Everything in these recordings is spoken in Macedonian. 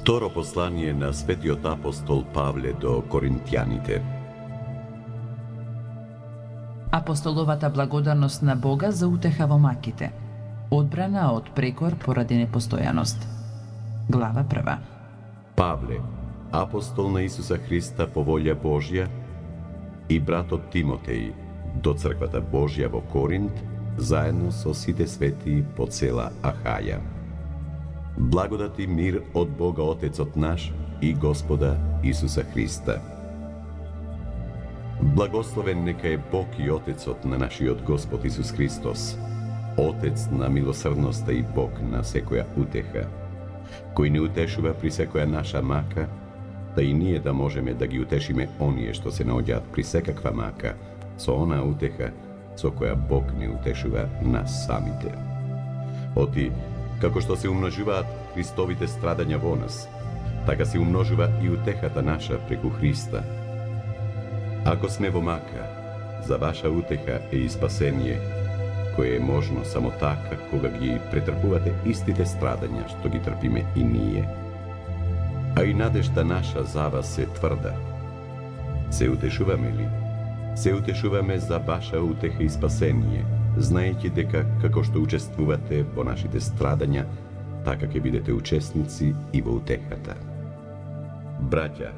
Второ послание на светиот апостол Павле до Коринтијаните. Апостоловата благодарност на Бога за утеха во маките. Одбрана од прекор поради непостојаност. Глава 1. Павле, апостол на Исуса Христа по волја Божја, и братот Тимотеј, до црквата Божја во Коринт, заедно со сите свети по цела Ахаја. Благодат и мир од Бога Отецот наш и Господа Исуса Христа. Благословен нека е Бог и Отецот на нашиот Господ Исус Христос, Отец на милосрдноста и Бог на секоја утеха, кој не утешува при секоја наша мака, да и ние да можеме да ги утешиме оние што се наоѓаат при секаква мака, со она утеха со која Бог не утешува нас самите. Оти, како што се умножуваат Христовите страдања во нас, така се умножува и утехата наша преку Христа. Ако сме во мака, за ваша утеха е и спасение, кое е можно само така кога ги претрпувате истите страдања што ги трпиме и ние. А и надежта наша за вас е тврда. Се утешуваме ли? Се утешуваме за ваша утеха и спасение, знаејќи дека како што учествувате во нашите страдања, така ќе бидете учесници и во утехата. Браќа,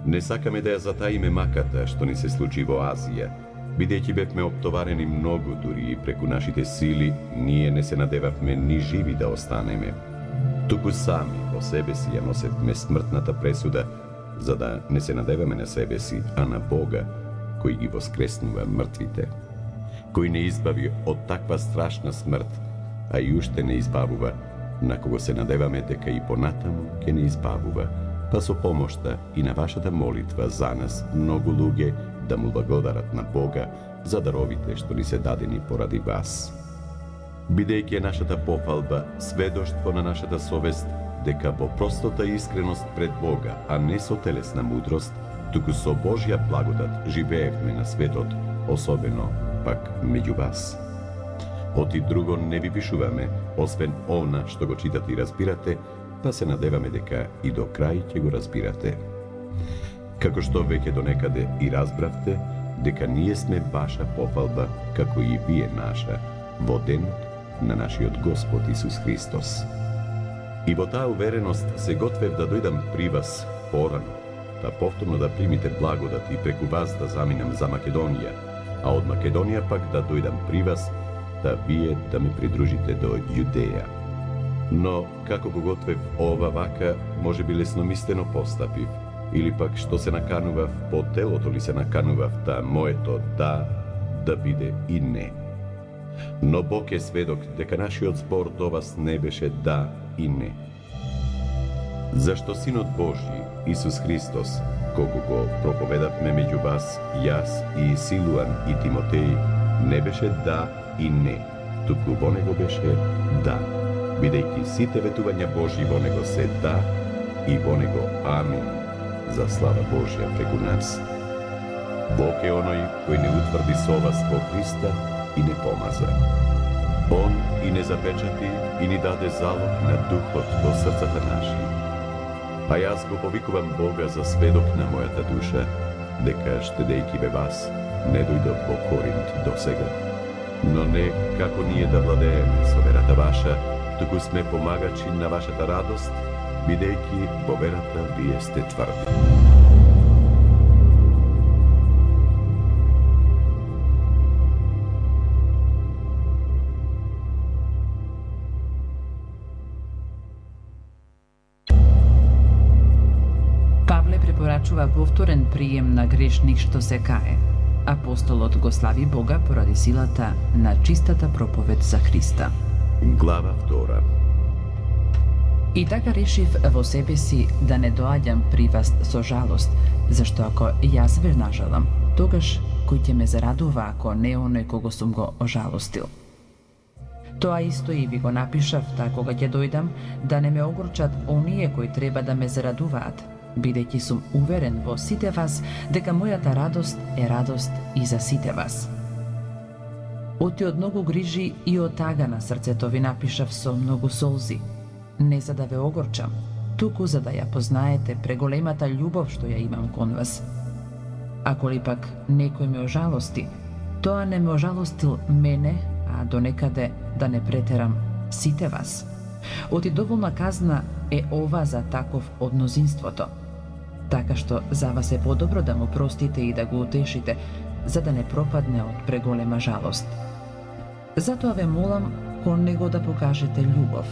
не сакаме да ја затаиме маката што ни се случи во Азија, бидејќи бевме оптоварени многу, дури и преку нашите сили, ние не се надевавме ни живи да останеме. Туку сами во себе си ја носевме смртната пресуда, за да не се надеваме на себе си, а на Бога, кој ги воскреснува мртвите, кој не избави од таква страшна смрт, а и уште не избавува, на кого се надеваме дека и понатаму ќе не избавува, па со помошта и на вашата молитва за нас многу луѓе да му благодарат на Бога за даровите што ни се дадени поради вас. Бидејќи е нашата пофалба сведоштво на нашата совест дека во простота и искреност пред Бога, а не со телесна мудрост, туку со Божја благодат живеевме на светот, особено пак меѓу вас. Оти друго не ви пишуваме, освен она што го читате и разбирате, па се надеваме дека и до крај ќе го разбирате. Како што веќе донекаде и разбравте, дека ние сме ваша пофалба, како и вие наша, во денот на нашиот Господ Исус Христос. И во таа увереност се готвев да дојдам при вас порано, да повторно да примите благодат и преку вас да заминам за Македонија, а од Македонија пак да дојдам при вас, да вие да ме придружите до Јудеја. Но, како го готвев ова вака, може би лесномислено постапив, или пак што се наканував, по телото ли се наканував, да моето да биде и не. Но Бог е сведок дека нашиот збор до вас не беше да и не. Зашто Синот Божји, Исус Христос, кога го проповедавме меѓу вас, јас и Силуан и Тимотеј, не беше да и не, туку во него беше да, бидејќи сите ветувања Божји во него се да и во него амин, за слава Божја преку нас. Бог е оној кој не утврди со вас во Христа и не помаза. Он и не запечати и ни даде залог на духот во срцата наши. А јас го повикувам Бога за сведок на мојата душа, дека штедејќи бе вас, не дојдов во Коринт до сега. Но не како ние да владееме со верата ваша, туку сме помагачи на вашата радост, бидејќи во верата вие сте тврди. Павле препорачува повторен прием на грешник што се кае. Апостолот го слави Бога поради силата на чистата проповед за Христа. Глава 2. И така решив во себе си да не доаѓам при вас со жалост, зашто ако јас ве нажалам, тогаш кој ќе ме зарадува ако не оној кого сум го ожалостил. Тоа исто и ви го напишав, та кога ќе дојдам, да не ме огорчат оние кои треба да ме зарадуваат, бидејќи сум уверен во сите вас дека мојата радост е радост и за сите вас. Оти од многу грижи и од тага на срцето ви напишав со многу солзи, не за да ве огорчам, туку за да ја познаете преголемата љубов што ја имам кон вас. Ако ли пак некој ме ожалости, тоа не ме ожалостил мене, а донекаде, да не претерам, сите вас. Оти доволна казна е ова за таков од мнозинството. Така што за вас е подобро да му простите и да го утешите, за да не пропадне од преголема жалост. Затоа ве молам кон него да покажете љубов,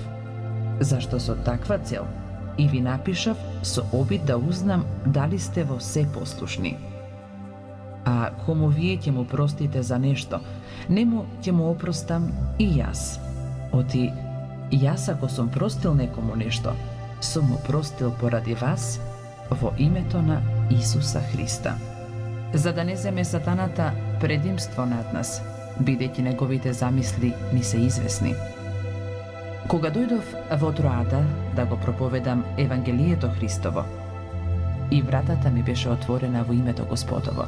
зашто со таква цел и ви напишав со обид да узнам дали сте во се послушни. А кому вие ќе му простите за нешто, нему ќе му опростам и јас. Оти, јас ако сум простил некому нешто, сум му простил поради вас во името на Исуса Христа. За да не земе сатаната предимство над нас, бидејќи неговите замисли ни се известни. Кога дојдов во Троада да го проповедам Евангелието Христово, и вратата ми беше отворена во името Господово.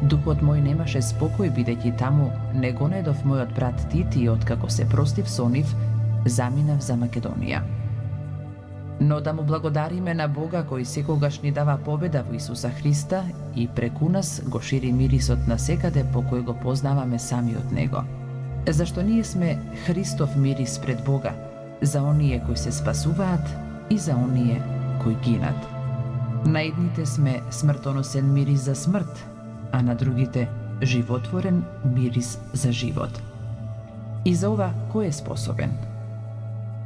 Духот мој немаше спокој, бидејќи таму не го најдов мојот брат Тит и откако се простив со нив, заминав за Македонија. Но да му благодариме на Бога кој секогаш ни дава победа во Исуса Христа и преку нас го шири мирисот на секаде по кој го познаваме самиот Него. Зашто ние сме Христов мирис пред Бога, за оние кои се спасуваат и за оние кои гинат. На едните сме смртоносен мирис за смрт, а на другите животворен мирис за живот. И за ова кој е способен?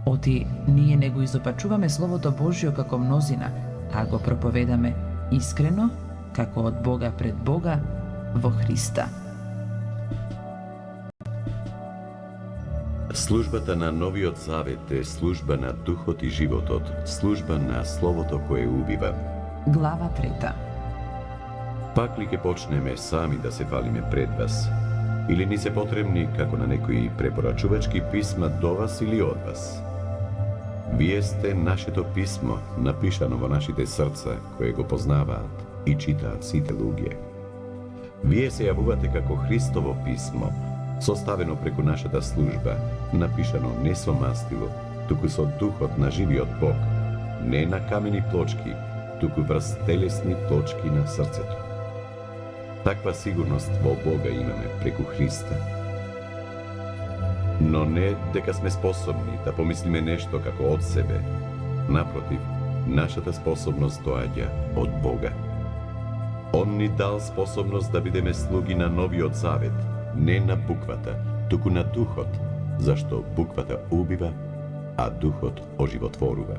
Оти ние не го изопачуваме Словото Божјо како мнозина, а го проповедаме искрено, како од Бога пред Бога, во Христа. Службата на Новиот Завет е служба на Духот и животот, служба на Словото кое убива. Глава 3. Пак ли ќе почнеме сами да се фалиме пред вас? Или ни се потребни, како на некои препорачувачки писма до вас или од вас? Вие сте нашето писмо, напишано во нашите срца, кое го познаваат и читаат сите луѓе. Вие се јавувате како Христово писмо, составено преку нашата служба, напишано не со мастило, туку со духот на живиот Бог, не на камени плочки, туку врз телесни плочки на срцето. Таква сигурност во Бога имаме преку Христа. Но не дека сме способни да помислиме нешто како од себе. Напротив, нашата способност доаѓа од Бога. Он ни дал способност да бидеме слуги на Новиот Завет, не на буквата, туку на Духот, зашто буквата убива, а Духот оживотворува.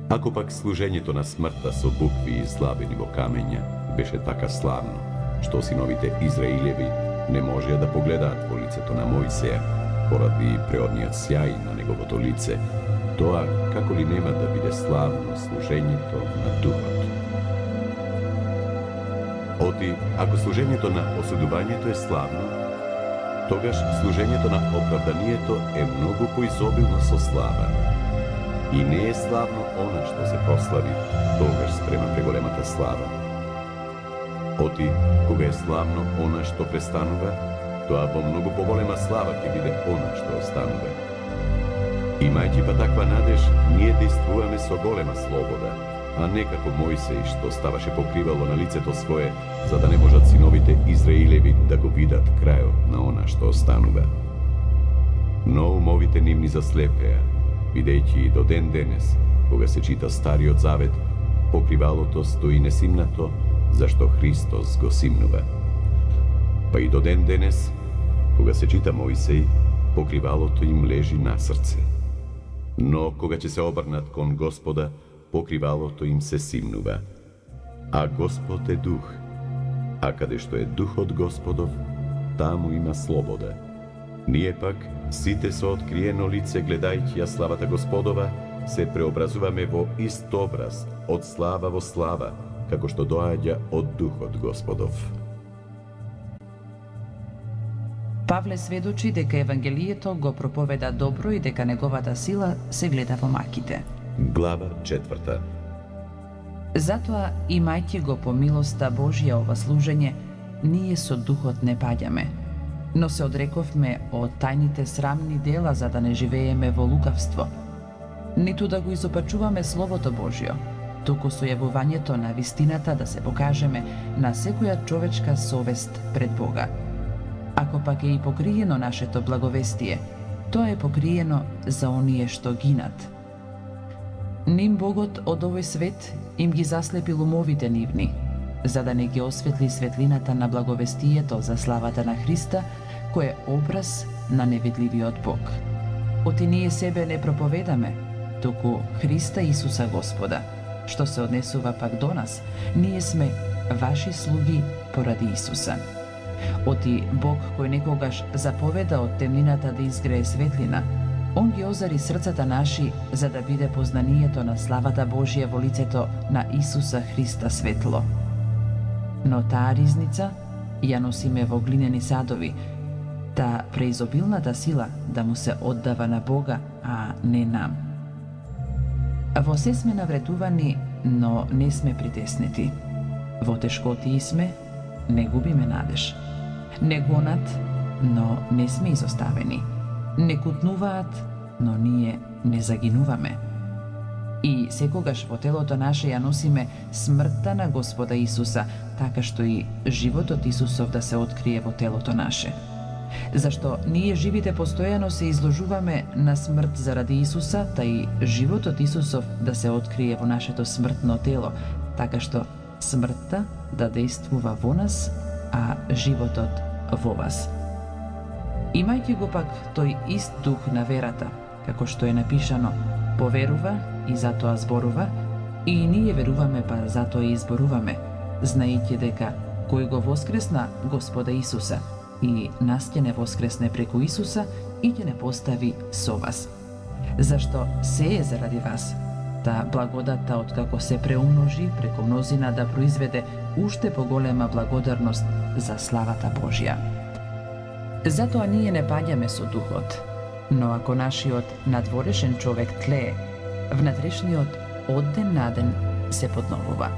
Ако пак служењето на смртта со букви излабени во камења беше така славно, што синовите Израилеви не можеа да погледаат во лицето на Мојсеја, поради преодниот сјај на неговото лице, тоа како ли нема да биде славно служењето на Духот? Оти, ако служењето на осудувањето е славно, тогаш служењето на оправданието е многу поизобилно со слава. И не е славно она што се прослави, тогаш спрема преголемата слава. Оти, кога е славно она што престанува, тоа во многу поголема слава ќе биде она што останува. Имајќи па таква надеж, ние действуваме со голема слобода, а не како Мојсеј што ставаше покривало на лицето свое, за да не можат синовите Израилеви да го видат крајот на она што останува. Но умовите нивни заслепеа, бидејќи и до ден денес, кога се чита Стариот Завет, покривалото стои несимнато, зашто Христос го симнува. Па и до ден денес, кога се чита Мојсеј, покривалото им лежи на срце. Но кога ќе се обрнат кон Господа, покривалото им се симнува. А Господ е дух, а каде што е духот Господов, таму има слобода. Ние пак, сите со откриено лице гледајќи ја славата Господова, се преобразуваме во ист образ, од слава во слава, како што доаѓа од духот Господов. Павле сведочи дека Евангелието го проповеда добро и дека неговата сила се гледа во маките. Глава 4. Затоа, имајќи го по милоста Божја ова служење, ние со духот не паѓаме, но се одрековме од тајните срамни дела за да не живееме во лукавство. ниту да го изопачуваме Словото Божјо, туку со јавувањето на вистината да се покажеме на секоја човечка совест пред Бога. Ако пак е и покриено нашето благовестие, тоа е покриено за оние што гинат. Ним Богот од овој свет им ги заслепил умовите нивни, за да не ги осветли светлината на благовестието за славата на Христа, кој е образ на невидливиот Бог. Оти ние себе не проповедаме, туку Христа Исуса Господа. Што се однесува пак до нас, ние сме ваши слуги поради Исуса. Оти Бог кој некогаш заповеда од темнината да изгрее светлина, Он ги озари срцата наши за да биде познанието на славата Божија во лицето на Исуса Христа светло. Но таа ризница ја носиме во глинени садови, та преизобилната сила да му се оддава на Бога, а не нам. Во се сме навредувани, но не сме притеснети. Во тешкотии сме, не губиме надеж. Не гонат, но не сме изоставени. Не кутнуваат, но ние не загинуваме. И секогаш во телото наше ја носиме смртта на Господа Исуса, така што и животот Исусов да се открие во телото наше. Зашто ние живите постојано се изложуваме на смрт заради Исуса, та и животот Исусов да се открие во нашето смртно тело, така што смртта да действува во нас, а животот во вас. Имајќи го пак тој ист дух на верата, како што е напишано, поверува и затоа зборува, и ние веруваме па затоа и зборуваме, знаејќи дека кој го воскресна Господа Исуса и нас ќе не воскресне преку Исуса и ќе не постави со вас. Зашто се е заради вас, та благодатта откако се преумножи преку мнозина да произведе уште поголема благодарност за славата Божја. Затоа ние не паѓаме со духот, но ако нашиот надворешен човек тлее, внатрешниот од ден на ден се подновува.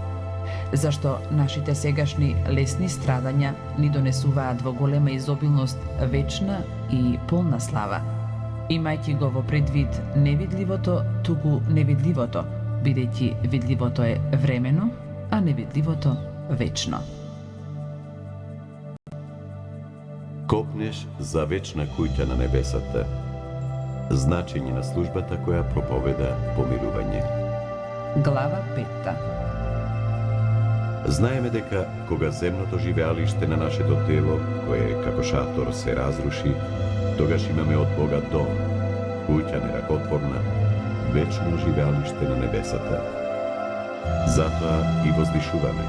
Зашто нашите сегашни лесни страдања ни донесуваат во голема изобилност вечна и полна слава, имајќи го во предвид невидливото, туку невидливото, бидејќи видливото е времено, а невидливото вечно. Копнеш за вечна куќа на небесата. Значење на службата која проповеда помирување. Глава 5. Знаеме дека кога земното живеалиште на нашето тело, кое како шатор се разруши, тогаш имаме од Бога дом, куќа неракотворна, вечно живеалиште на небесата. Затоа и воздишуваме,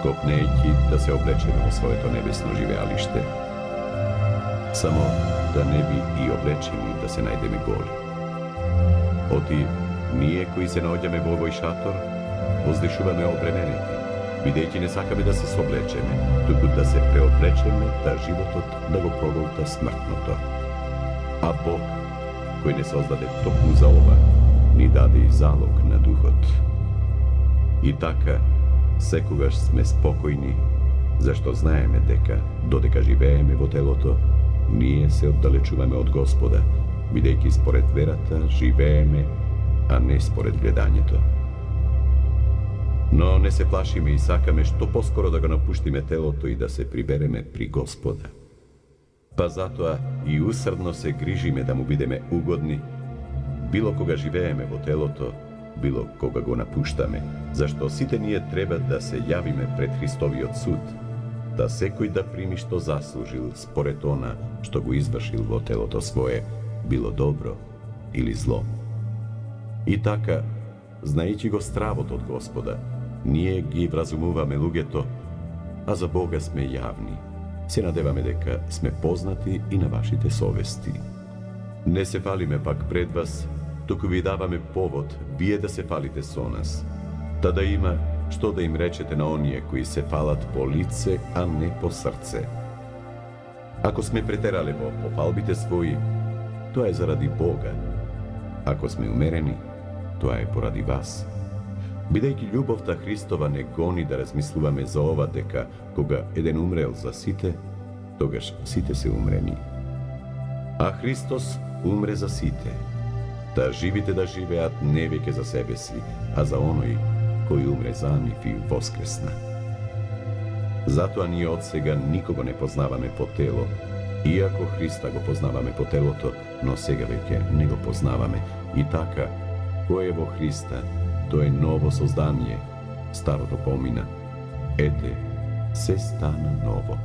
копнејќи да се облечеме во своето небесно живеалиште. Само да не би и облечени да се најдеме голи. Оти, ние кои се наоѓаме во овој шатор, воздишуваме обременети, бидејќи не сакаме да се соблечеме, туку да се преоблечеме, да животот да го проголта смртното. А Бог, кој не создаде токму за ова, ни даде и залог на духот. И така, секогаш сме спокојни, зашто знаеме дека, додека живееме во телото, ние се оддалечуваме од Господа, бидејќи според верата живееме, а не според гледањето. Но не се плашиме и сакаме што поскоро да го напуштиме телото и да се прибереме при Господа. Па затоа и усрдно се грижиме да му бидеме угодни, било кога живееме во телото, било кога го напуштаме, зашто сите ние треба да се јавиме пред Христовиот суд, да секој да прими што заслужил според она што го извршил во телото свое, било добро или зло. И така, знаејќи го стравот од Господа, ние ги вразумуваме луѓето, а за Бога сме јавни. Се надеваме дека сме познати и на вашите совести. Не се фалиме пак пред вас, туку ви даваме повод вие да се фалите со нас, та да има што да им речете на оние кои се фалат по лице, а не по срце. Ако сме претерале во пофалбите своји, тоа е заради Бога. Ако сме умерени, тоа е поради вас. Бидејќи љубовта Христова не гони да размислуваме за ова дека кога еден умрел за сите, тогаш сите се умрени. А Христос умре за сите, Та живите да живеат не веќе за себе си, а за оној кој умре за нив и воскресна. Затоа ние од сега никого не познаваме по тело, иако Христа го познаваме по телото, но сега веќе не го познаваме. И така, кој е во Христа, тој е ново создание, старото помина. Ете, се стана ново.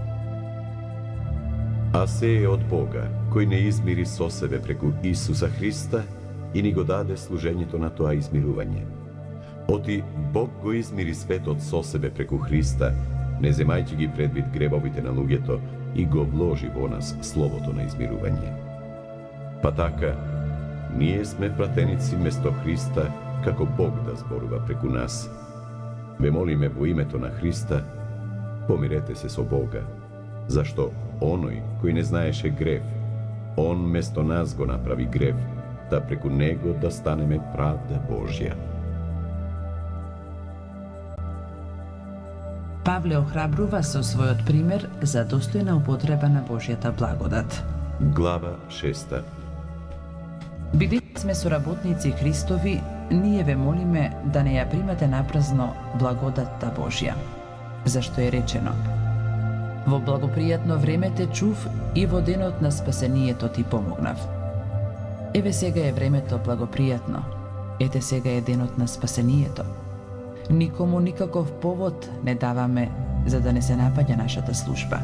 А се е од Бога, кој не измири со себе преку Исуса Христа и ни го даде служењето на тоа измирување. Оти Бог го измири светот со себе преку Христа, не земајќи ги предвид гребовите на луѓето, и го вложи во нас словото на измирување. Па така, ние сме пратеници место Христа, како Бог да зборува преку нас. Ве молиме во името на Христа, помирете се со Бога, зашто оној кој не знаеше грев, он место нас го направи грев, да преку него да станеме правда Божја. Павле охрабрува со својот пример за достојна употреба на Божјата благодат. Глава 6. Бидејќи сме соработници Христови, ние ве молиме да не ја примате напразно благодатта Божја, зашто е речено: во благопријатно време те чув и во денот на спасението ти помогнав. Еве сега е времето благопријатно, ете сега е денот на спасението. Никому никаков повод не даваме за да не се напаѓа нашата служба.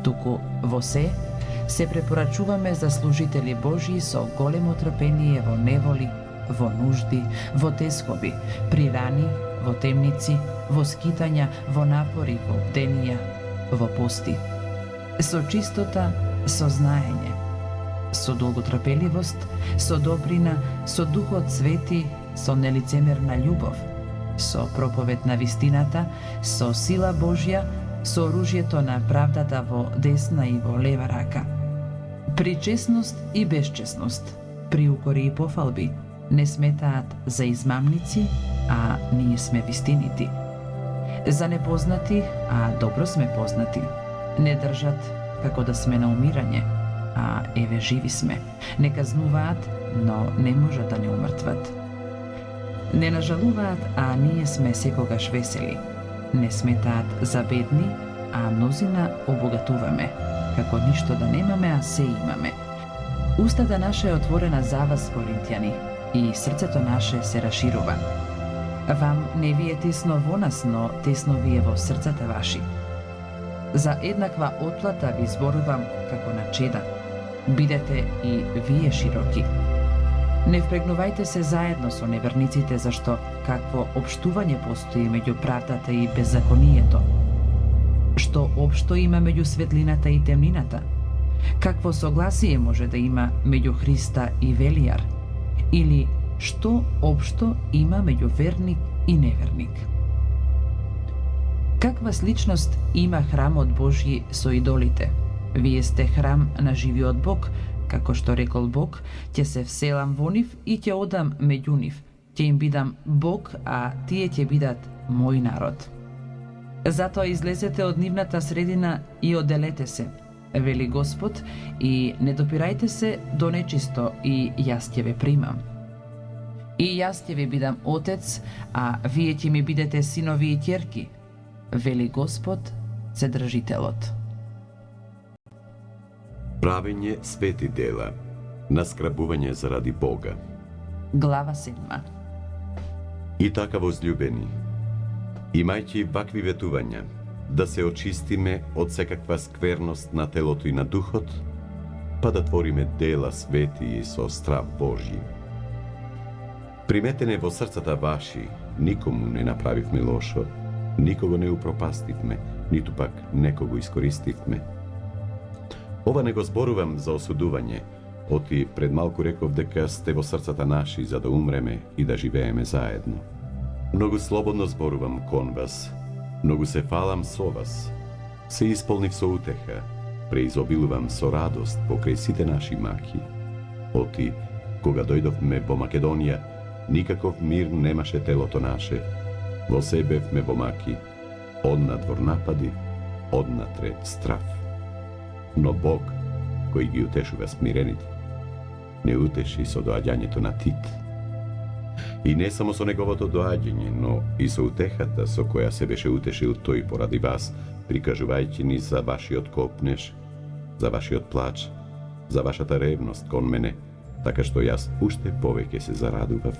Туку во се препорачуваме за служители Божии со големо трпение во неволи, во нужди, во тескоби, при рани, во темници, во скитања, во напори, во бденија, во пости. Со чистота, со знаење, со долготрпеливост, со добрина, со духот свети, со нелицемерна љубов, со проповед на вистината, со сила Божја, со оружјето на правдата во десна и во лева рака. При честност и безчестност, при укори и пофалби, не сметаат за измамници, а ние сме вистинити. За непознати, а добро сме познати. Не држат како да сме на умирање, а еве живи сме. Не казнуваат, но не можат да не умртват. Не нажалуваат, а ние сме секогаш весели. Не сметаат за бедни, а мнозина обогатуваме. Како ништо да немаме, а се имаме. Устата наша е отворена за вас, коринтјани, и срцето наше се расширува. Вам не ви е тесно во нас, но тесно ви е во срцата ваши. За еднаква отплата ви зборувам како на чеда. Бидете и вие широки. Не впрегнувајте се заедно со неверниците, зашто какво општување постои меѓу правдата и беззаконието? Што општо има меѓу светлината и темнината? Какво согласие може да има меѓу Христа и Велијар? Или што општо има меѓу верник и неверник? Каква сличност има храмот Божји со идолите? Вие сте храм на живиот Бог, како што рекол Бог, ќе се вселам во нив и ќе одам меѓу нив. Ќе им бидам Бог, а тие ќе бидат мој народ. Затоа излезете од нивната средина и одделете се, вели Господ, и не допирајте се до нечисто, и јас ќе ве примам. И јас ќе ви бидам отец, а вие ќе ми бидете синови и ќерки, вели Господ, Вседржителот. Правење свети дела, наскрабување заради Бога. Глава 7. И така, возлюбени, имајќи вакви ветувања, да се очистиме од секаква скверност на телото и на духот, па да твориме дела свети и со страв Божји. Приметене во срцата ваши, никому не направивме лошо, никого не упропастивме, ниту пак некого искористивме. Ова не го зборувам за осудување, оти пред малку реков дека сте во срцата наши за да умреме и да живееме заедно. Многу слободно зборувам кон вас, многу се фалам со вас, се исполнив со утеха, преизобилувам со радост покрај сите наши маки. Оти, кога дојдовме во Македонија, никаков мир немаше телото наше. Во се бевме во маки, однадвор напади, однатред страв. Но Бог, кој ги утешува смирените, не утеши со доаѓањето на Тит. И не само со неговото доаѓање, но и со утехата со која се беше утешил тој поради вас, прикажувајќи ни за вашиот копнеж, за вашиот плач, за вашата ревност кон мене, така што јас уште повеќе се зарадував.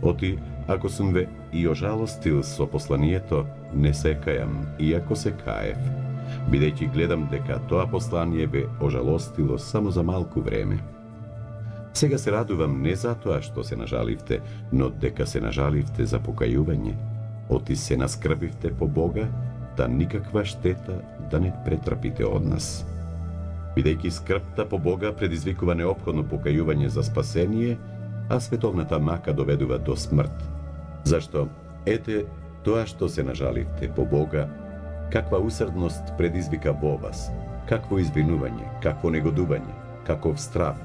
Оти, ако сум ве и ожалостил со посланието, не се кајам, иако се каев, бидејќи гледам дека тоа послание ве ожалостило само за малку време. Сега се радувам не за тоа што се нажаливте, но дека се нажаливте за покајување. Оти се наскрбивте по Бога, да никаква штета да не претрпите од нас. Бидејќи скрбта по Бога предизвикува неопходно покајување за спасение, а световната мака доведува до смрт. Зашто, ете, тоа што се нажаливте по Бога, каква усрдност предизвика во вас, какво извинување, какво негодување, каков страв,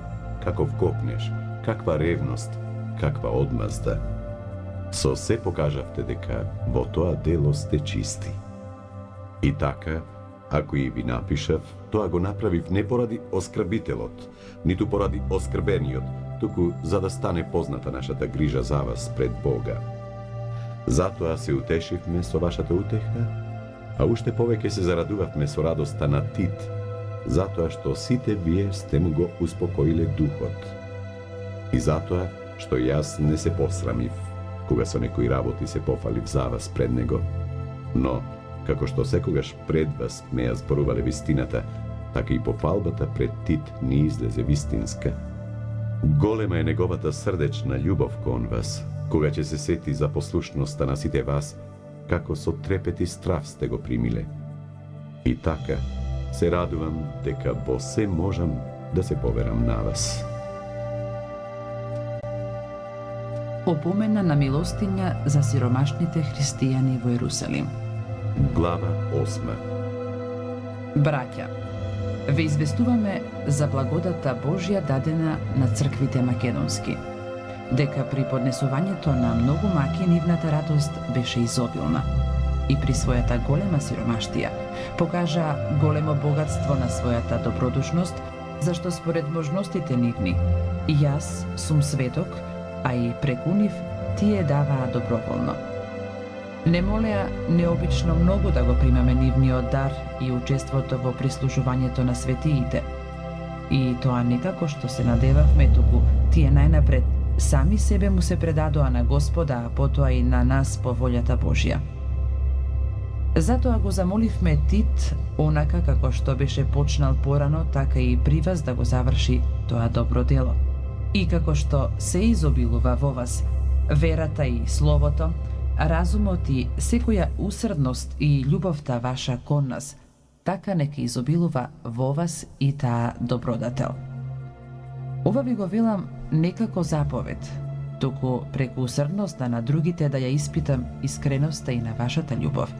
каков копнеж, каква ревност, каква одмазда. Со се покажавте дека во тоа дело сте чисти. И така, ако и ви напишав, тоа го направив не поради оскрбителот, ниту поради оскрбениот, туку за да стане позната нашата грижа за вас пред Бога. Затоа се утешивме со вашата утеха, а уште повеќе се зарадувавме со радоста на Тит, затоа што сите вие сте му го успокоиле духот. И затоа што јас не се посрамив, кога со некои работи се пофалив за вас пред него. Но, како што секогаш пред вас ме ја зборувале вистината, така и пофалбата пред Тит не излезе вистинска. Голема е неговата срдечна љубов кон вас, кога ќе се сети за послушноста на сите вас, како со трепет и страв сте го примиле. И така, се радувам дека во се можам да се поверам на вас. Опомена на милостиња за сиромашните христијани во Ерусалим. Глава 8. Браќа, ве известуваме за благодата Божја дадена на црквите македонски, дека при поднесувањето на многу маки нивната радост беше изобилна и при својата голема сиромаштија покажа големо богатство на својата добродушност, зашто според можностите нивни, јас сум светок, а и преку нив тие даваа доброволно. Не молеа необично многу да го примаме нивниот дар и учеството во прислужувањето на светиите. И тоа некако што се надевавме, туку тие најнапред сами себе му се предадоа на Господа, а потоа и на нас по волјата Божја. Затоа го замоливме Тит, онака како што беше почнал порано, така и при вас да го заврши тоа добро дело. И како што се изобилува во вас верата и словото, разумот и секоја усрдност и љубовта ваша кон нас, така нека изобилува во вас и таа добродател. Ова ви го велам некако заповед, туку преку усрдноста на другите да ја испитам искреноста и на вашата љубов,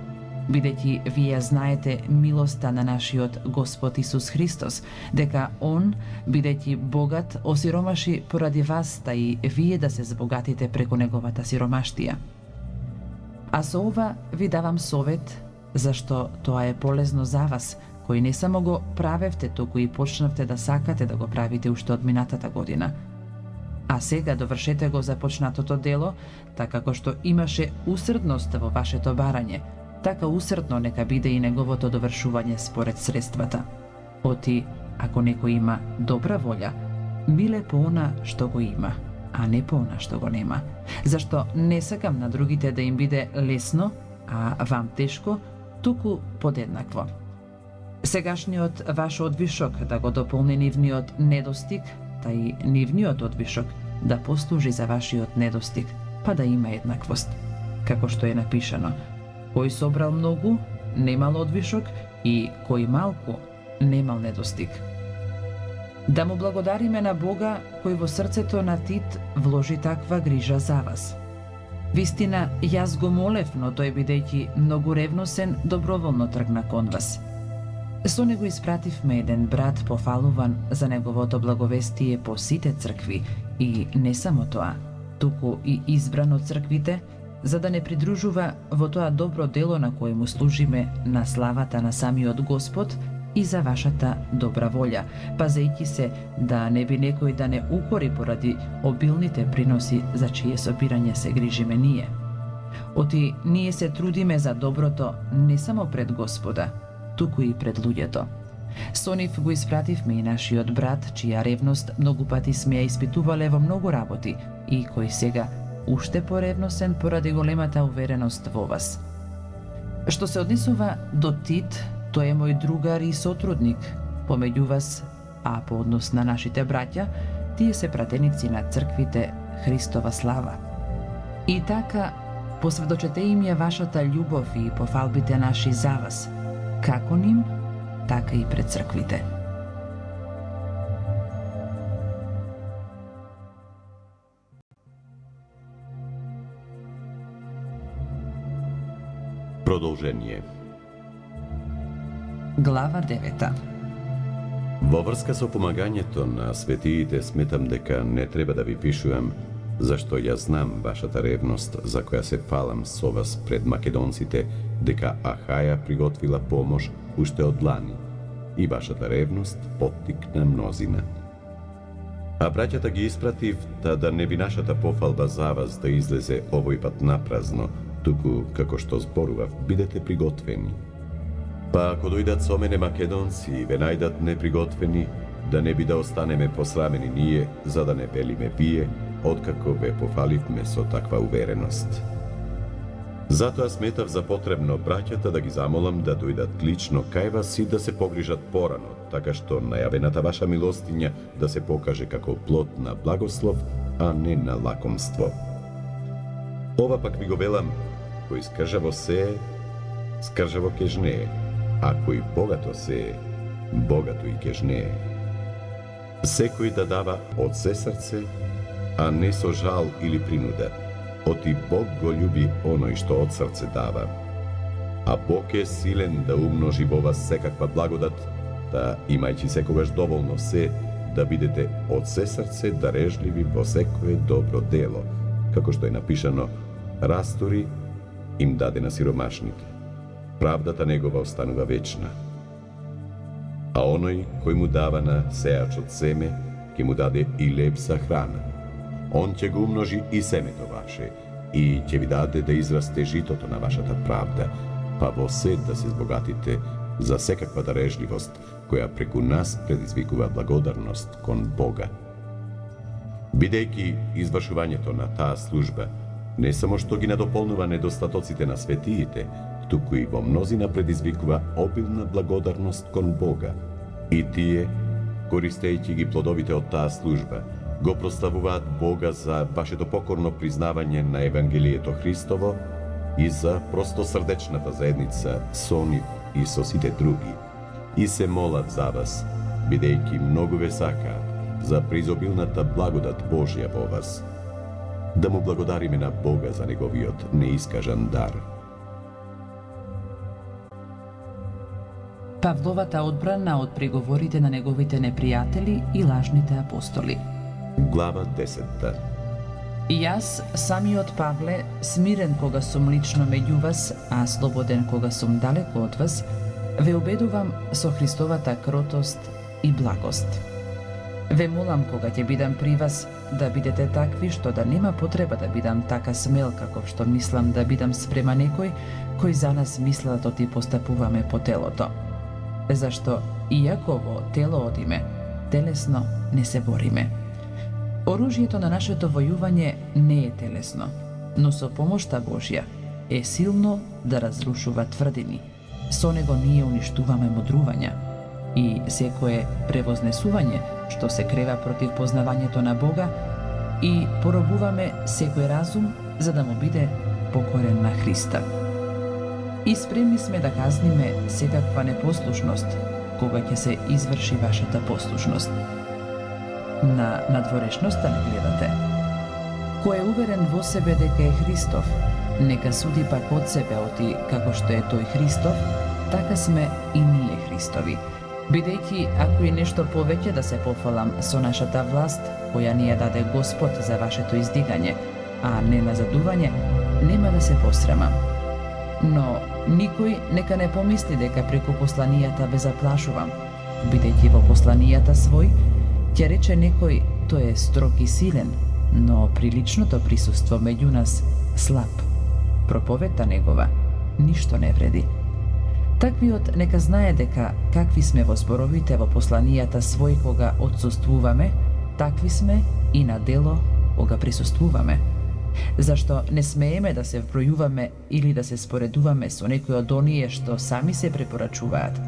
бидејќи вие знаете милоста на нашиот Господ Исус Христос, дека Он, бидејќи богат, осиромаши поради вас, та и вие да се збогатите преку неговата сиромаштија. А со ова ви давам совет, зашто тоа е полезно за вас, кои не само го правевте, туку и почнавте да сакате да го правите уште од минатата година. А сега довршете го започнатото дело, така како што имаше усрдност во вашето барање, така усрдно нека биде и неговото довршување според средствата. Оти, ако некој има добра волја, миле по она што го има, а не по она што го нема. Зашто не сакам на другите да им биде лесно, а вам тешко, туку подеднакво. Сегашниот ваш одвишок да го дополни нивниот недостиг, та и нивниот одвишок да послужи за вашиот недостиг, па да има еднаквост. Како што е напишано, кој собрал многу, немал одвишок, и кој малку, немал недостиг. Да му благодариме на Бога, кој во срцето на Тит вложи таква грижа за вас. Вистина, јас го молев, но тој бидејќи многу ревносен, доброволно тргна кон вас. Со него испративме еден брат пофалуван за неговото благовестие по сите цркви, и не само тоа, туку и избран од црквите, за да не придружува во тоа добро дело на кое му служиме на славата на самиот Господ и за вашата добра волја, пазејќи се да не би некој да не укори поради обилните приноси за чие собирање се грижиме ние. Оти ние се трудиме за доброто не само пред Господа, туку и пред луѓето. Со нив го испративме и нашиот брат, чија ревност многу пати сме ја испитувале во многу работи и кој сега уште поревносен поради големата увереност во вас. Што се однесува до Тит, тој е мој другар и сотрудник помеѓу вас, а по однос на нашите браќа, тие се пратеници на црквите Христова слава. И така, посведочете им ја вашата љубов и пофалбите наши за вас, како ним, така и пред црквите. Продолжение. Глава 9. Во врска со помагањето на светиите сметам дека не треба да ви пишувам, зашто ја знам вашата ревност за која се фалам со вас пред македонците, дека Ахаја приготвила помош уште од лани и вашата ревност поттикна мнозина. А браќата ги испратив да не би нашата пофалба за вас да излезе овој пат напразно, туку како што зборував, бидете приготвени. Па ако дојдат со мене македонци и ве најдат неприготвени, да не би да останеме посрамени ние, за да не велиме вие, откако ве пофаливме со таква увереност. Затоа сметав за потребно браќата да ги замолам да дојдат лично кај вас и да се погрижат порано, така што најавената ваша милостиња да се покаже како плод на благослов, а не на лакомство. Ова пак ви го велам, кој скржаво сее, скржаво ќе жнее, а кој богато сее, богато и ќе жнее. Секој да дава од се срце, а не со жал или принуда. Оти Бог го љуби оној што од срце дава. А Бог е силен да умножи во вас секаква благодат, да имајќи секогаш доволно се, да бидете од се срце дарежливи во секое добро дело, како што е напишано: растори им даде на сиромашните. Правдата негова останува вечна. А оној кој му дава на сејачот семе, ќе му даде и леб за храна. Он ќе го умножи и семето ваше, и ќе ви даде да израсте житото на вашата правда, па во се да се збогатите за секаква дарежливост, која преку нас предизвикува благодарност кон Бога. Бидејќи извршувањето на таа служба не само што ги надополнува недостатоците на светиите, туку и во мнозина предизвикува обилна благодарност кон Бога. И тие, користејќи ги плодовите од таа служба, го прославуваат Бога за вашето покорно признавање на Евангелието Христово и за простосрдечната заедница со нив и со сите други. И се молат за вас, бидејќи многу ве сакаат, за преизобилната благодат Божја во вас. Да му благодариме на Бога за неговиот неискажан дар. Павловата одбрана од преговорите на неговите непријатели и лажните апостоли. Глава 10. И јас, самиот Павле, смирен кога сум лично меѓу вас, а слободен кога сум далеко од вас, ве убедувам со Христовата кротост и благост. Ве молам кога ќе бидам при вас, да бидете такви што да нема потреба да бидам така смел како што мислам да бидам спрема некој кој за нас мисла да ти постапуваме по телото. Зашто, иако во тело одиме, телесно не се бориме. Оружјето на нашето војување не е телесно, но со помошта Божја е силно да разрушува тврдини. Со него ние уништуваме мудрувања и секое превознесување што се крева против познавањето на Бога и поробуваме секој разум за да му биде покорен на Христа. И спремни сме да казниме секаква непослушност кога ќе се изврши вашата послушност. На надворешноста не гледате. Кој е уверен во себе дека е Христов, нека суди пак од себе оти како што е тој Христов, така сме и ние Христови. Бидејќи ако и нешто повеќе да се пофалам со нашата власт, која ни ја даде Господ за вашето издигање, а не назадување, нема да се посрамам. Но никој нека не помисли дека преку посланијата ве заплашувам, бидејќи во посланијата свој ќе рече некој тој е строг и силен, но при личното присуство меѓу нас слаб. Проповедта негова ништо не вреди. Таквиот нека знае дека какви сме во зборовите во посланијата свој кога отсуствуваме, такви сме и на дело кога присуствуваме. Зашто не смееме да се вбројуваме или да се споредуваме со некои од оние што сами се препорачуваат.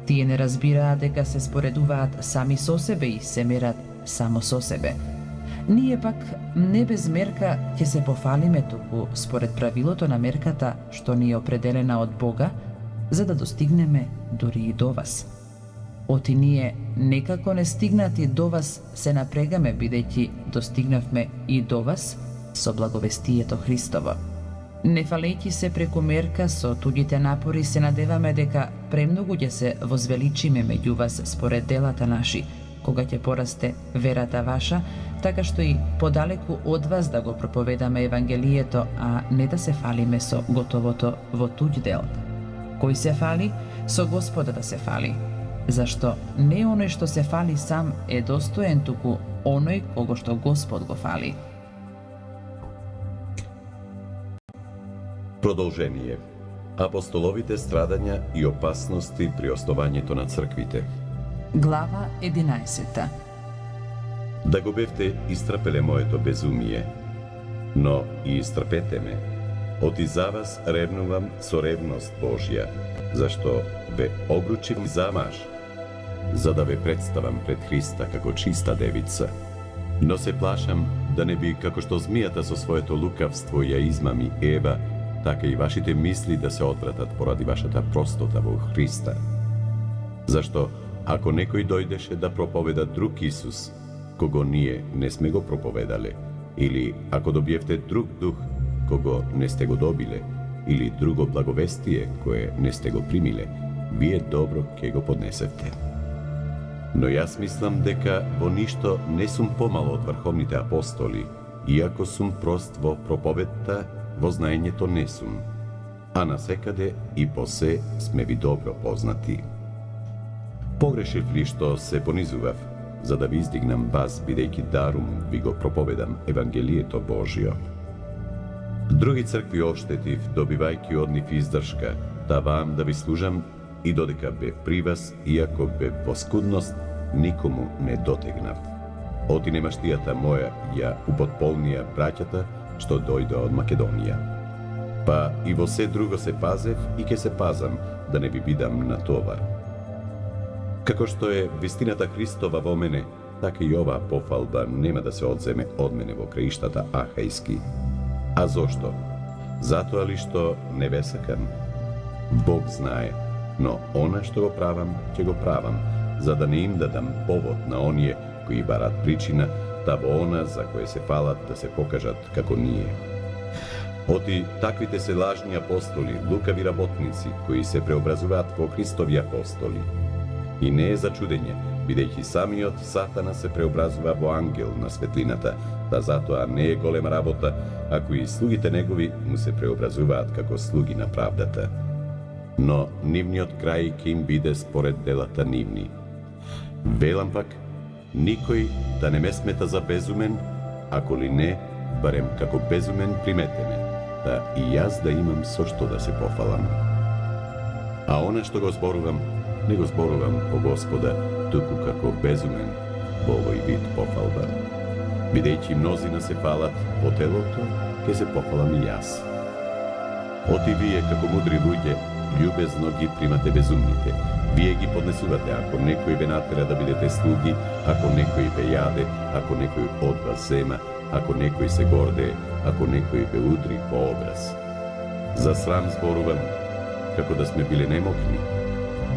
Тие не разбираат дека се споредуваат сами со себе и се мерат само со себе. Ние пак не без мерка ќе се пофалиме, туку според правилото на мерката што ни е определена од Бога, за да достигнеме дури и до вас. Оти ние некако не стигнати до вас се напрегаме, бидејќи достигнавме и до вас со благовестието Христово. Не фалејќи се преку мерка со туѓите напори, се надеваме дека премногу ќе се возвеличиме меѓу вас според делата наши, кога ќе порасте верата ваша, така што и подалеку од вас да го проповедаме Евангелието, а не да се фалиме со готовото во туѓ дел. Кој се фали, со Господа да се фали, зашто не оној што се фали сам е достоен, туку оној кого што Господ го фали. Продолжение. Апостоловите страдања и опасности при основањето на црквите. Глава 11. Да го бевте истрпеле моето безумие, но и истрпете ме. Оти за вас ревнувам со ревност Божја, зашто ве обручив за маж, за да ве представам пред Христа како чиста девица. Но се плашам да не би како што змијата со своето лукавство ја измами Ева, така и вашите мисли да се одвратат поради вашата простота во Христа. Зашто, ако некој дојдеше да проповеда друг Исус, кого ние не сме го проповедале, или ако добиевте друг дух, кого не сте го добиле, или друго благовестие, кое не сте го примиле, вие добро ке го поднесете. Но јас мислам дека во ништо не сум помало од врховните апостоли, иако сум прост во проповедта, во знаењето не сум, а насекаде и по се сме ви добро познати. Погрешив ли што се понизував, за да ви издигнам вас, бидејќи дарум ви го проповедам Евангелието Божјо. Други цркви оштетив, добивајќи од нив издршка, давам да ви служам и додека бев при вас, иако бев во скудност, никому не дотегнав. Оти немаштијата моја ја употполнија браќата, што дојде од Македонија. Па и во се друго се пазев и ке се пазам, да не ви бидам на товар. Како што е вистината Христова во мене, така и оваа пофалба нема да се одземе од мене во краиштата Ахајски. А зошто? Затоа ли што не ве сакам? Бог знае, но она што го правам, ќе го правам, за да не им дадам повод на оние кои барат причина, да во она за кое се фалат да се покажат како ние. Оти таквите се лажни апостоли, лукави работници, кои се преобразуваат во Христови апостоли. И не е за чудење, бидејќи самиот Сатана се преобразува во ангел на светлината, да затоа не е голема работа, ако и слугите негови му се преобразуваат како слуги на правдата. Но нивниот крај ќе им биде според делата нивни. Велам пак, никој да не ме смета за безумен, ако ли не, барем како безумен приметеме, да и јас да имам со што да се пофалам. А она што го зборувам, не го зборувам по Господа, туку како безумен во овој вид пофалба. Бидејќи мнозина се фалат по телото, ке се пофалам и јас. Оти вие, како мудри луѓе, љубезно ги примате безумните. Вие ги поднесувате, ако некој ве натера да бидете слуги, ако некој ве јаде, ако некој од вас зема, ако некој се гордее, ако некој ве удри по образ. За срам зборувам, како да сме биле немокни.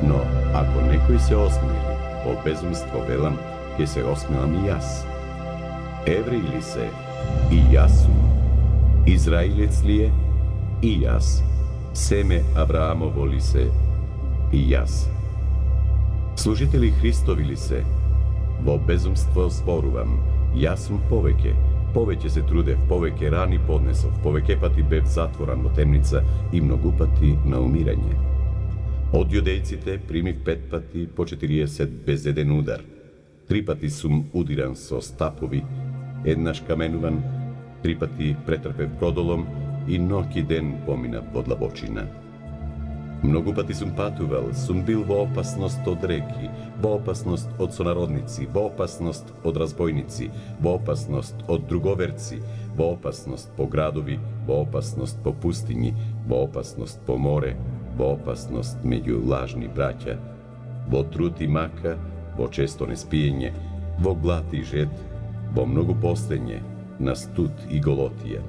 Но ако некој се осмели, по безумство велам, ќе се осмелам и јас. Евреј ли се? И јас сум. Израилец ли е? И јас. Семе Авраамово ли се? И јас. Служители Христови ли се? Во безумство зборувам, јас сум повеќе, Повеќе се трудев, повеќе рани поднесов, повеќе пати бев затворан во темница и многу пати на умирање. Од јудејците примив 5 пати по 40 без еден удар. 3 пати сум удиран со стапови, еднаш каменуван, 3 пати претрпев продолом и ноќ и ден помина во длабочина. Многу пати сум патувал, сум бил во опасност од реки, во опасност од сонародници, во опасност од разбойници, во опасност од друговерци, во опасност по градови, во опасност по пустињи, во опасност по море, во опасност меѓу лажни браќа, во труд и мака, во често неспиење, во глад и жед, во многу постење, на студ и голотија.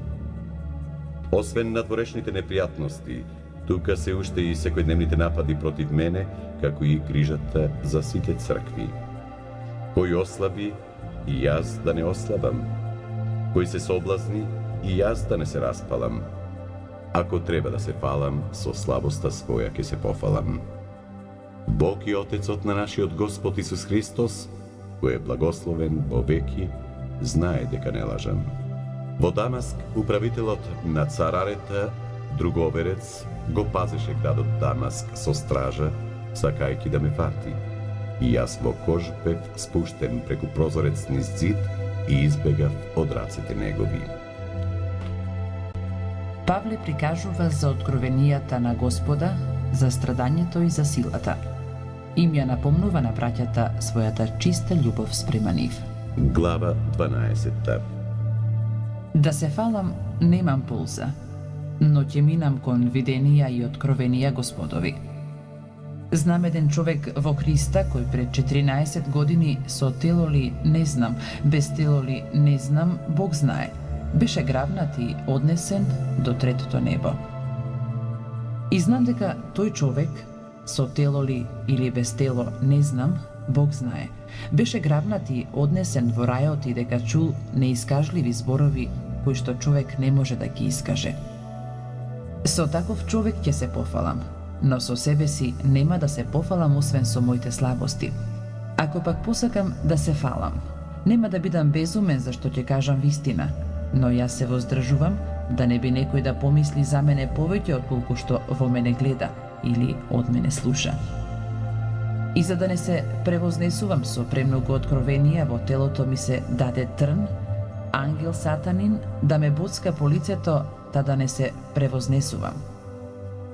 Освен надворешните непријатности, тука се уште и секојдневните напади против мене, како и грижата за сите цркви. Кој ослаби, и јас да не ослабам. Кој се соблазни, и јас да не се распалам. Ако треба да се фалам, со слабоста своја ќе се пофалам. Бог и Отецот на нашиот Господ Исус Христос, кој е благословен во веки, знае дека не лажам. Во Дамаск, управителот на царарета, друговерец, го пазеше градот Дамаск со стража, сакајќи да ме фати. И јас во кож бев спуштен преку прозорец низ зид и избегав од рацете негови. Павле прикажува за откровенијата на Господа, за страдањето и за силата. Им ја напомнува на браќата својата чиста љубов спрема нив. Глава 12. Да се фалам, немам полза, но ќе минам кон виденија и откровенија Господови. Знам еден човек во Христа кој пред 14 години со тело ли не знам, без тело ли не знам, Бог знае, беше грабнат и однесен до третото небо. И знам дека тој човек, со тело ли или без тело не знам, Бог знае, беше грабнат и однесен во рајот и дека чул неискажливи зборови кои што човек не може да ги искаже. Со таков човек ќе се пофалам, но со себе си нема да се пофалам освен со моите слабости. Ако пак посакам да се фалам, нема да бидам безумен зашто ќе кажам вистина, но јас се воздржувам да не би некој да помисли за мене повеќе отколку што во мене гледа или од мене слуша. И за да не се превознесувам со премногу откровенија, во телото ми се даде трн, ангел сатанин да ме боцка по лицето, та да не се превознесувам.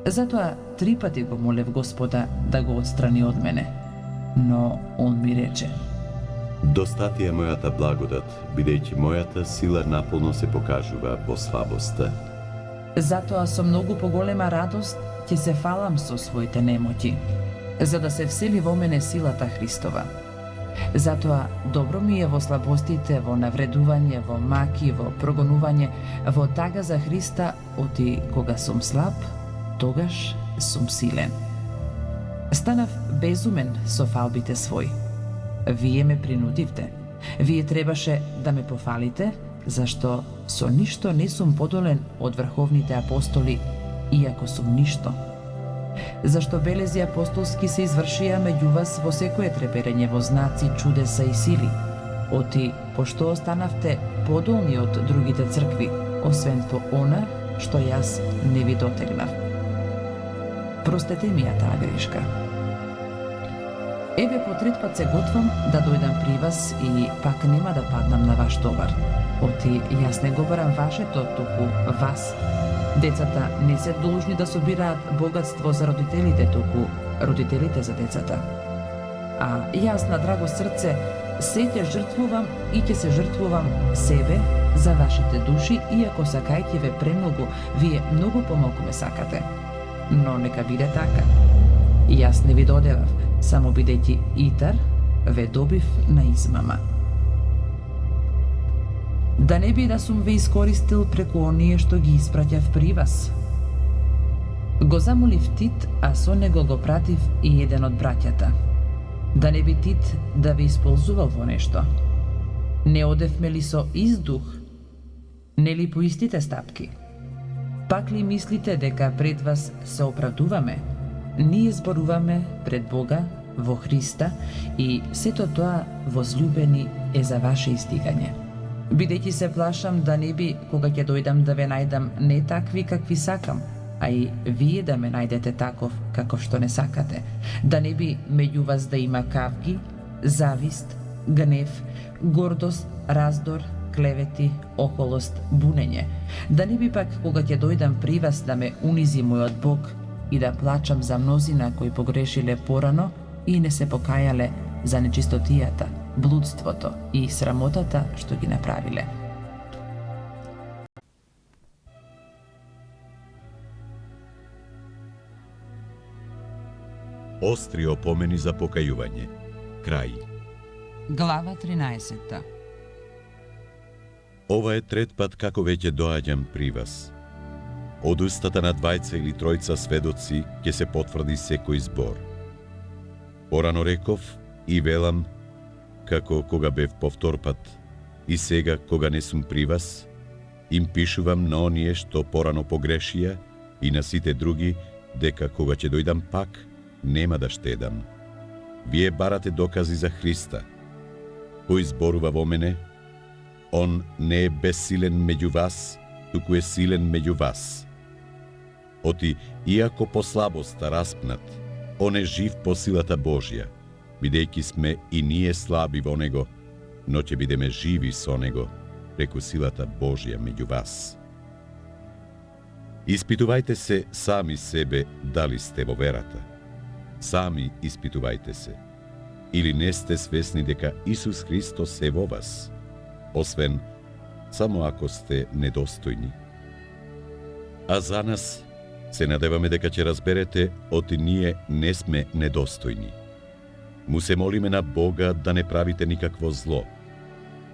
Затоа 3 пати го молев Господа да го отстрани од мене, но он ми рече: Достати е мојата благодат, бидејќи мојата сила наполно се покажува во слабоста. Затоа со многу поголема радост ќе се фалам со своите немоќи, за да се всели во мене силата Христова. Затоа добро ми е во слабостите, во навредување, во маки, во прогонување, во тага за Христа, оти кога сум слаб, тогаш сум силен. Станав безумен со фалбите свој. Вие ме принудивте. Вие требаше да ме пофалите, зашто со ништо не сум подолен од врховните апостоли, иако сум ништо. Зашто белези апостолски се извршија меѓу вас во секое треперење, во знаци, чудеса и сили. Оти, пошто останавте подолни од другите цркви, освен по она што јас не ви дотегнав. Простете ми ја таа грешка. Еве по 3 пат се готвам да дојдам при вас и пак нема да паднам на ваш товар. Оти, јас не го барам вашето, туку вас. Децата не се должни да собираат богатство за родителите, туку родителите за децата. А јас на драго срце се ќе жртвувам и ќе се жртвувам себе за вашите души, иако сакајќи ве премногу, вие многу помалку ме сакате. Но нека биде така. Јас не ви додевав, само бидејќи Итар ве добив на измама. Да не би да сум ве искористил преку оние што ги испраќав при вас. Го замолив Тит, а со него го пратив и еден од браќата. Да не би Тит да ве исползувал во нешто. Не одевме ли со издух? Не ли по истите стапки? Пак ли мислите дека пред вас се оправдуваме? Ние зборуваме пред Бога во Христа и сето тоа, возлюбени, е за ваше истигање. Бидејќи се плашам да не би, кога ќе дојдам да ве најдам не такви какви сакам, а и вие да ме најдете таков каков што не сакате, да не би меѓу вас да има кавги, завист, гнев, гордост, раздор, клевети, охолост, бунење, да не би пак кога ќе дојдам при вас да ме унизи мојот Бог и да плачам за мнозина кои погрешиле порано и не се покајале за нечистотијата, блудството и срамотата што ги направиле. Остри опомени за покајување. Крај. Глава 13. Ова е трет пат како веќе доаѓам при вас. Од устата на двајца или тројца сведоци ќе се потврди секој збор. Порано реков и велам, како кога бев повтор пат, и сега кога не сум при вас, им пишувам на оние што порано погрешија и на сите други, дека кога ќе дојдам пак, нема да штедам. Вие барате докази за Христа. Кој зборува во мене, он не е безсилен меѓу вас, туку е силен меѓу вас. Оти, иако по слабоста распнат, он е жив по силата Божја, бидејќи сме и ние слаби во Него, но ќе бидеме живи со Него, преку силата Божја меѓу вас. Испитувајте се сами себе дали сте во верата. Сами испитувајте се. Или не сте свесни дека Исус Христос е во вас, освен само ако сте недостојни. А за нас се надеваме дека ќе разберете, оти ние не сме недостојни. Му се молиме на Бога да не правите никакво зло.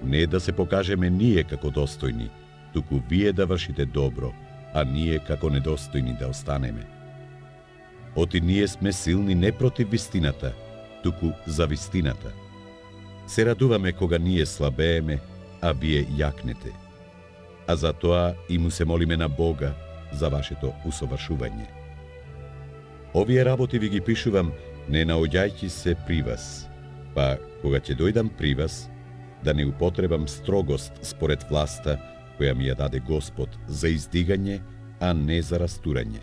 Не да се покажеме ние како достојни, туку вие да вршите добро, а ние како недостојни да останеме. Оти ние сме силни не против вистината, туку за вистината. Се радуваме кога ние слабееме, а вие јакнете. А за тоа и му се молиме на Бога за вашето усовршување. Овие работи ви ги пишувам не наоѓајќи се при вас, па кога ќе дојдам при вас, да не употребам строгост според власта која ми ја даде Господ за издигање, а не за растурање.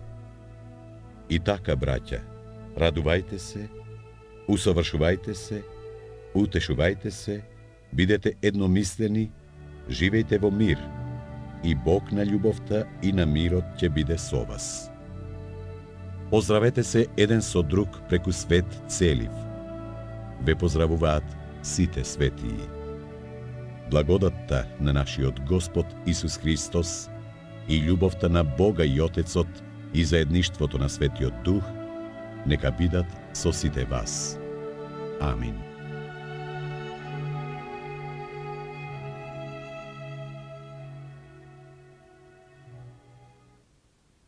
И така, браќа, радувајте се, усовршувајте се, утешувајте се, бидете едномислени, живејте во мир, и Бог на љубовта и на мирот ќе биде со вас. Поздравете се еден со друг преку свет целив. Ве поздравуваат сите светии. Благодатта на нашиот Господ Исус Христос и љубовта на Бога и Отецот и заедништвото на Светиот Дух нека бидат со сите вас. Амин.